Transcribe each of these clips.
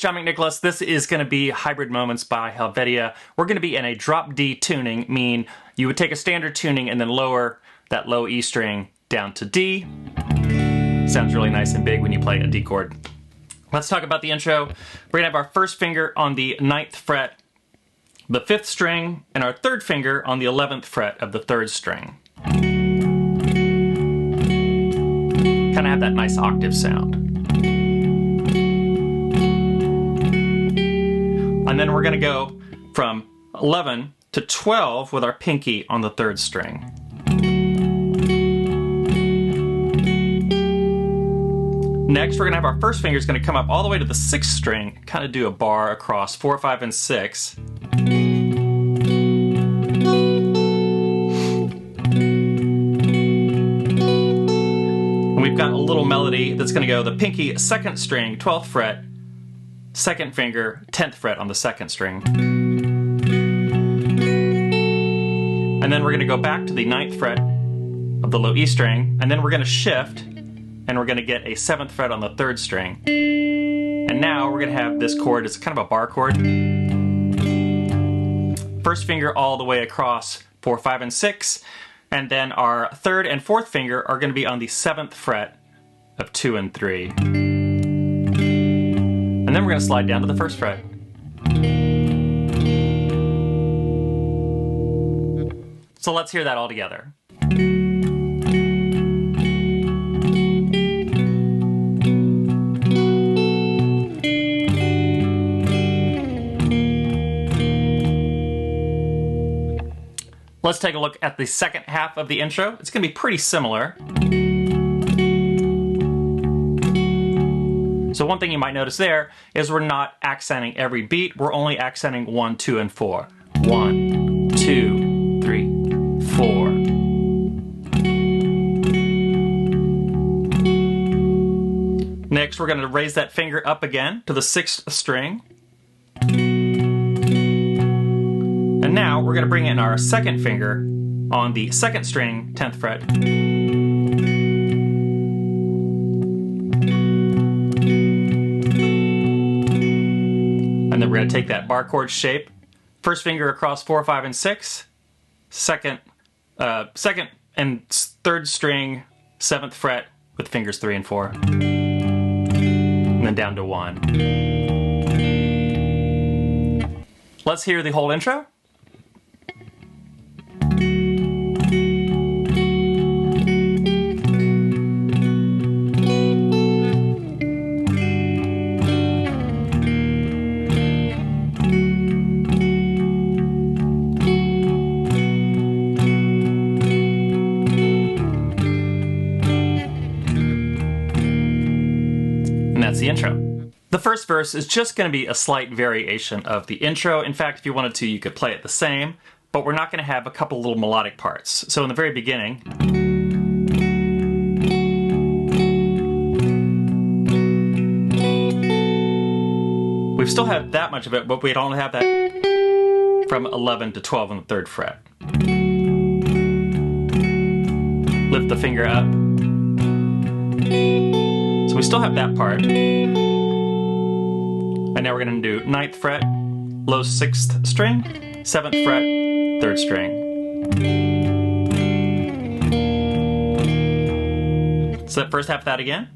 John McNicholas. This is going to be Hybrid Moments by Helvetia. We're going to be in a drop D tuning, meaning you would take a standard tuning and then lower that low E string down to D. Sounds really nice and big when you play a D chord. Let's talk about the intro. We're going to have our first finger on the 9th fret, the 5th string, and our 3rd finger on the 11th fret of the 3rd string. Kind of have that nice octave sound. And then we're going to go from 11 to 12 with our pinky on the 3rd string. Next, we're going to have our first finger is going to come up all the way to the 6th string, kind of do a bar across 4, 5, and 6. And we've got a little melody that's going to go the pinky 2nd string, 12th fret, 2nd finger, 10th fret on the 2nd string. And then we're going to go back to the 9th fret of the low E string, and then we're going to shift, and we're going to get a 7th fret on the 3rd string. And now we're going to have this chord, it's kind of a bar chord. First finger all the way across 4, 5, and 6, and then our 3rd and 4th finger are going to be on the 7th fret of 2 and 3. And then we're going to slide down to the 1st fret. So let's hear that all together. Let's take a look at the second half of the intro. It's going to be pretty similar. So one thing you might notice there is we're not accenting every beat. We're only accenting 1, 2, and 4. 1, 2, 3, 4. Next, we're going to raise that finger up again to the 6th string. And now we're going to bring in our 2nd finger on the 2nd string, 10th fret. And then we're going to take that bar chord shape. First finger across 4, 5, and 6. Second and 3rd string, 7th fret with fingers 3 and 4. And then down to 1. Let's hear the whole intro. That's the intro. The first verse is just going to be a slight variation of the intro. In fact, if you wanted to, you could play it the same, but we're not going to have a couple little melodic parts. So in the very beginning, we still have that much of it, but we don't have that from 11 to 12 on the 3rd fret. Lift the finger up. So we still have that part. And now we're going to do 9th fret, low 6th string, 7th fret, 3rd string. So that first half of that again.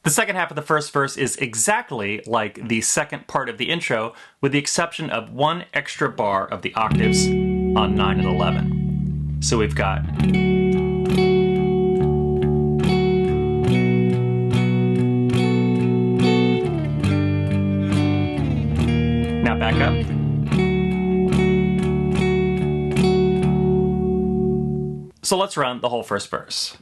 The second half of the first verse is exactly like the second part of the intro, with the exception of one extra bar of the octaves on 9 and 11. So we've got now back up. So let's run the whole first verse.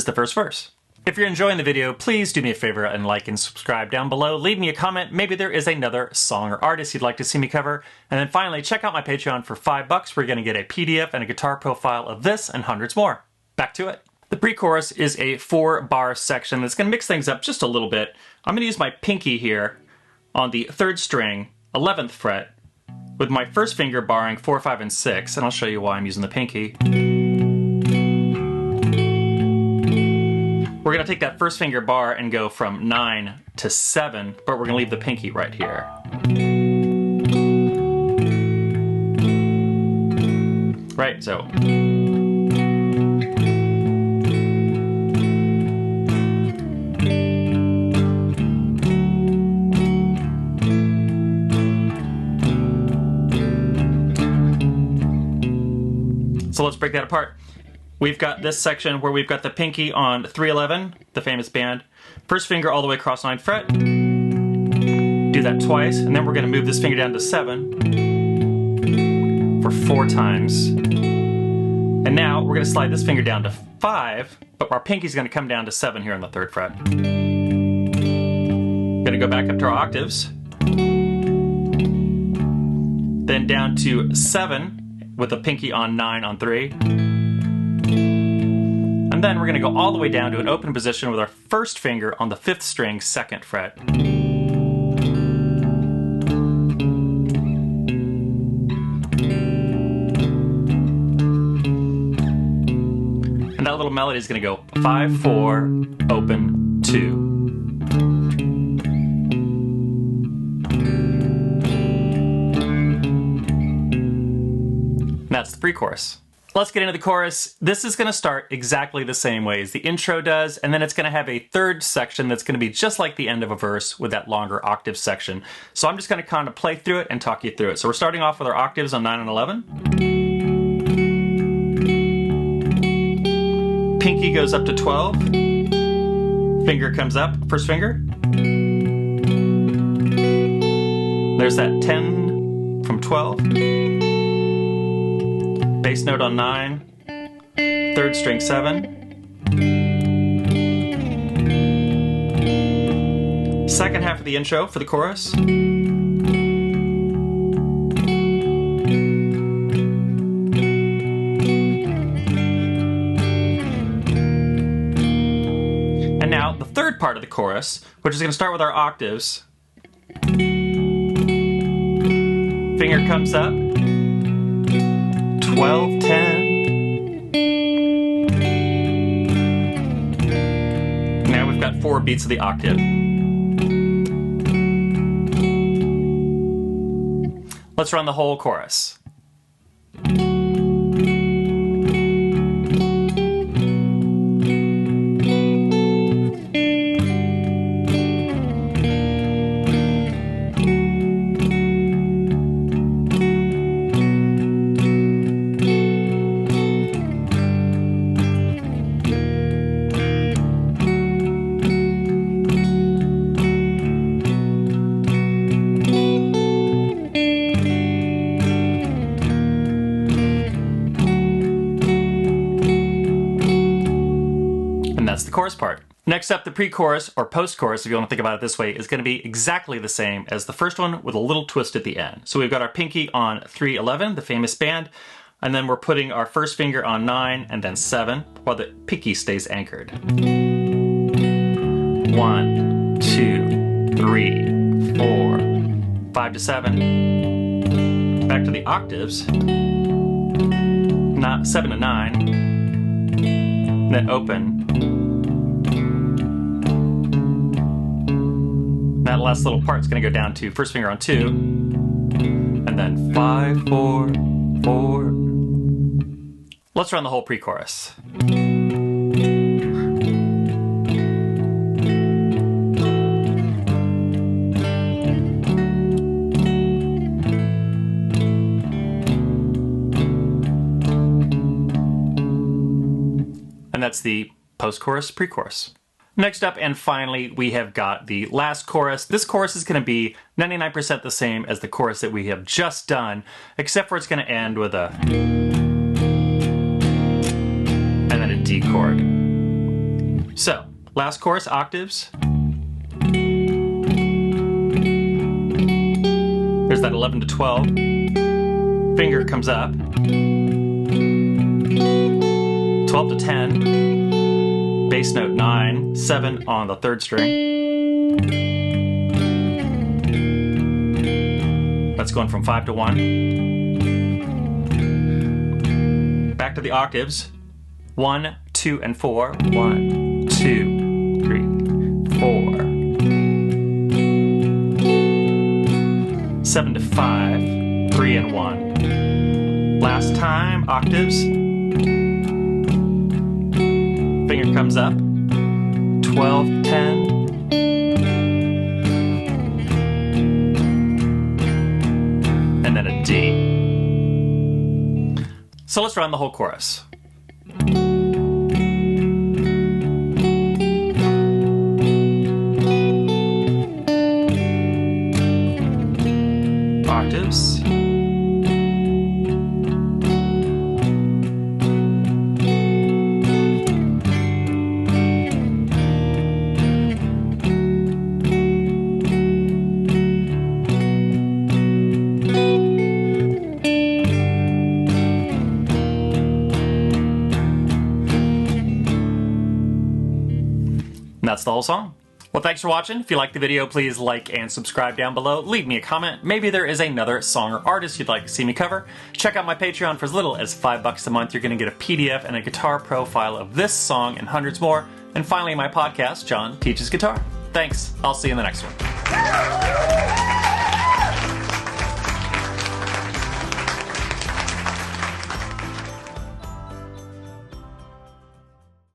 is the first verse. If you're enjoying the video, please do me a favor and like and subscribe down below. Leave me a comment. Maybe there is another song or artist you'd like to see me cover. And then finally, check out my Patreon for $5 where you're going to get a PDF and a guitar profile of this and hundreds more. Back to it. The pre-chorus is a 4-bar section that's going to mix things up just a little bit. I'm going to use my pinky here on the 3rd string, 11th fret, with my first finger barring 4, 5, and 6, and I'll show you why I'm using the pinky. We're going to take that first finger bar and go from 9 to 7, but we're going to leave the pinky right here. Right, so. So let's break that apart. We've got this section where we've got the pinky on 311, the famous band. First finger all the way across 9th fret. Do that twice, and then we're going to move this finger down to 7 for 4 times. And now we're going to slide this finger down to 5, but our pinky's going to come down to 7 here on the 3rd fret. Going to go back up to our octaves. Then down to 7 with the pinky on 9 on 3. And then we're going to go all the way down to an open position with our first finger on the 5th string, 2nd fret. And that little melody is going to go 5, 4, open, 2. And that's the pre-chorus. Let's get into the chorus. This is going to start exactly the same way as the intro does, and then it's going to have a 3rd section that's going to be just like the end of a verse with that longer octave section. So I'm just going to kind of play through it and talk you through it. So we're starting off with our octaves on 9 and 11. Pinky goes up to 12. Finger comes up, first finger. There's that 10 from 12. Bass note on 9, 3rd string 7, 2nd half of the intro for the chorus, and now the 3rd part of the chorus, which is going to start with our octaves. Finger comes up, 12, 10. Now we've got 4 beats of the octave. Let's run the whole chorus. That's the chorus part. Next up, the pre-chorus, or post-chorus, if you want to think about it this way, is going to be exactly the same as the first one with a little twist at the end. So we've got our pinky on 311, the famous band, and then we're putting our first finger on 9 and then 7 while the pinky stays anchored. 1, 2, 3, 4, 5 to 7. Back to the octaves. 7 to 9. Then open. That last little part's going to go down to first finger on 2, and then 5, 4, 4. Let's run the whole pre-chorus. And that's the post-chorus, pre-chorus. Next up, and finally, we have got the last chorus. This chorus is going to be 99% the same as the chorus that we have just done, except for it's going to end with a and then a D chord. So, last chorus, octaves. There's that 11 to 12. Finger comes up. 12 to 10. Bass note 9. 7 on the 3rd string. That's going from 5 to 1. Back to the octaves. 1, 2, and 4. 1, 2, 3, 4. 7 to 5, 3 and 1. Last time, octaves. Finger comes up. 12, 10. And then a D. So let's run the whole chorus. Octaves. And that's the whole song. Well, thanks for watching. If you liked the video, please like and subscribe down below. Leave me a comment. Maybe there is another song or artist you'd like to see me cover. Check out my Patreon for as little as $5 a month. You're going to get a PDF and a guitar profile of this song and hundreds more. And finally, my podcast, John Teaches Guitar. Thanks. I'll see you in the next one.